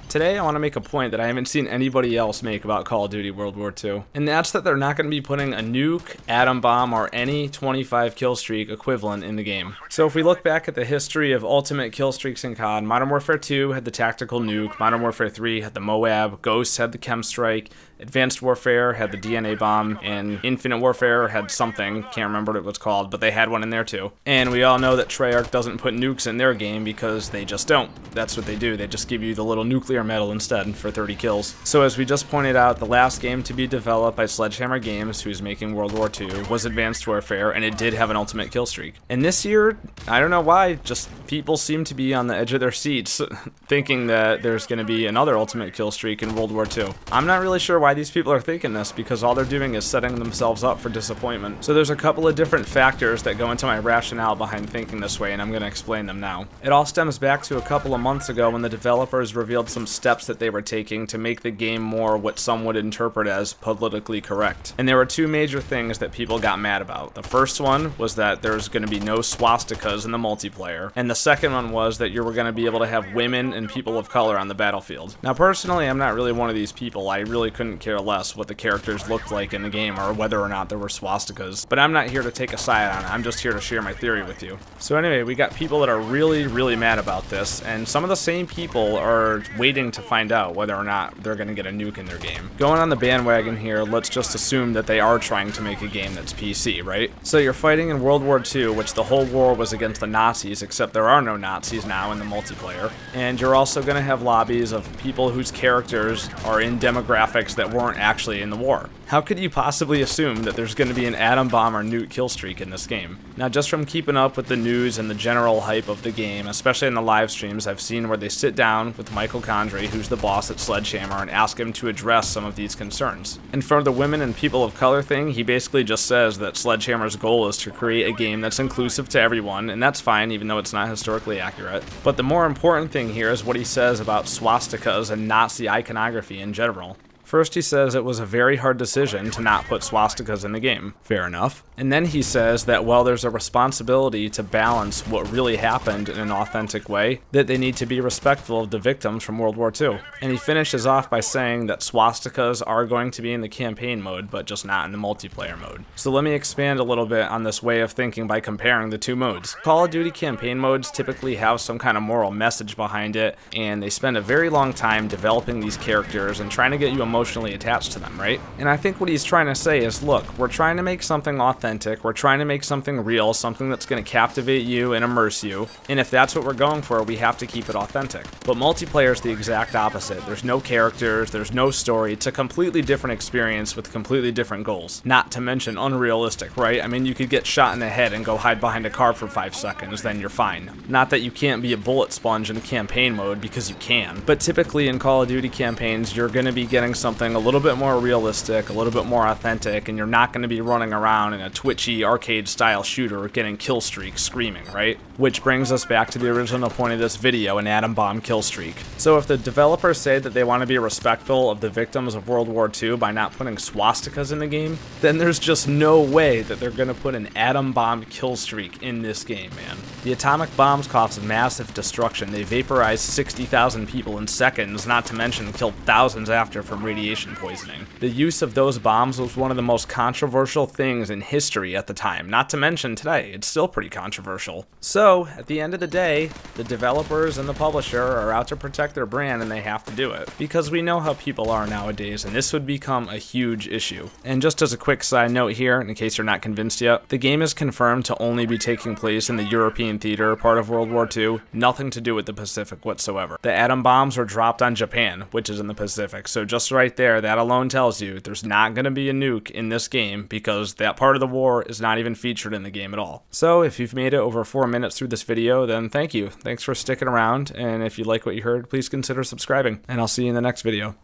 Today I want to make a point that I haven't seen anybody else make about Call of Duty World War II, and that's that they're not going to be putting a nuke, atom bomb, or any 25 kill streak equivalent in the game. So if we look back at the history of ultimate kill streaks in COD, Modern Warfare 2 had the tactical nuke, Modern Warfare 3 had the Moab, Ghosts had the chem strike, Advanced Warfare had the DNA bomb, and Infinite Warfare had something, can't remember what it was called, but they had one in there too. And we all know that Treyarch doesn't put nukes in their game because they just don't. That's what they do, they just give you the little nuclear medal instead for 30 kills. So as we just pointed out, the last game to be developed by Sledgehammer Games, who's making World War II, was Advanced Warfare, and it did have an ultimate kill streak. And this year, I don't know why, just people seem to be on the edge of their seats thinking that there's going to be another ultimate kill streak in World War II. I'm not really sure why these people are thinking this, because all they're doing is setting themselves up for disappointment. So there's a couple of different factors that go into my rationale behind thinking this way, and I'm going to explain them now. It all stems back to a couple of months ago when the developers revealed some steps that they were taking to make the game more what some would interpret as politically correct. And there were two major things that people got mad about. The first one was that there's going to be no swastikas in the multiplayer, and the second one was that you were going to be able to have women and people of color on the battlefield. Now personally, I'm not really one of these people. I really couldn't care less what the characters looked like in the game or whether or not there were swastikas, but I'm not here to take a side on it. I'm just here to share my theory with you. So anyway, we got people that are really mad about this, and some of the same people are waiting to find out whether or not they're going to get a nuke in their game. Going on the bandwagon here, let's just assume that they are trying to make a game that's PC, right? So you're fighting in World War II, which the whole war was against the Nazis, except there are no Nazis now in the multiplayer. And you're also going to have lobbies of people whose characters are in demographics that weren't actually in the war. How could you possibly assume that there's going to be an atom bomb or nuke kill streak in this game? Now, just from keeping up with the news and the general hype of the game, especially in the live streams, I've seen where they sit down with Michael Condrey, who's the boss at Sledgehammer, and ask him to address some of these concerns. And for the women and people of color thing, he basically just says that Sledgehammer's goal is to create a game that's inclusive to everyone, and that's fine, even though it's not historically accurate. But the more important thing here is what he says about swastikas and Nazi iconography in general. First, he says it was a very hard decision to not put swastikas in the game. Fair enough. And then he says that while there's a responsibility to balance what really happened in an authentic way, that they need to be respectful of the victims from World War II. And he finishes off by saying that swastikas are going to be in the campaign mode, but just not in the multiplayer mode. So let me expand a little bit on this way of thinking by comparing the two modes. Call of Duty campaign modes typically have some kind of moral message behind it, and they spend a very long time developing these characters and trying to get you emotionally attached to them, right? And I think what he's trying to say is, look, we're trying to make something authentic, we're trying to make something real, something that's going to captivate you and immerse you, and if that's what we're going for, we have to keep it authentic. But multiplayer is the exact opposite. There's no characters, there's no story, it's a completely different experience with completely different goals. Not to mention unrealistic, right? I mean, you could get shot in the head and go hide behind a car for 5 seconds, then you're fine. Not that you can't be a bullet sponge in campaign mode, because you can, but typically in Call of Duty campaigns, you're going to be getting something a little bit more realistic, a little bit more authentic, and you're not going to be running around in a twitchy arcade style shooter getting kill streaks screaming, right? Which brings us back to the original point of this video, an atom bomb kill streak. So if the developers say that they want to be respectful of the victims of World War II by not putting swastikas in the game, then there's just no way that they're going to put an atom bomb kill streak in this game, man. The atomic bombs cause massive destruction. They vaporize 60,000 people in seconds, not to mention kill thousands after from radiation poisoning. The use of those bombs was one of the most controversial things in history at the time, not to mention today. It's still pretty controversial. So, at the end of the day, the developers and the publisher are out to protect their brand, and they have to do it. Because we know how people are nowadays, and this would become a huge issue. And just as a quick side note here, in case you're not convinced yet, the game is confirmed to only be taking place in the European theater part of World War II, nothing to do with the Pacific whatsoever. The atom bombs were dropped on Japan, which is in the Pacific, so just right there, that alone tells you there's not going to be a nuke in this game because that part of the war is not even featured in the game at all. So if you've made it over 4 minutes through this video, then thank you. Thanks for sticking around, and if you like what you heard, please consider subscribing, and I'll see you in the next video.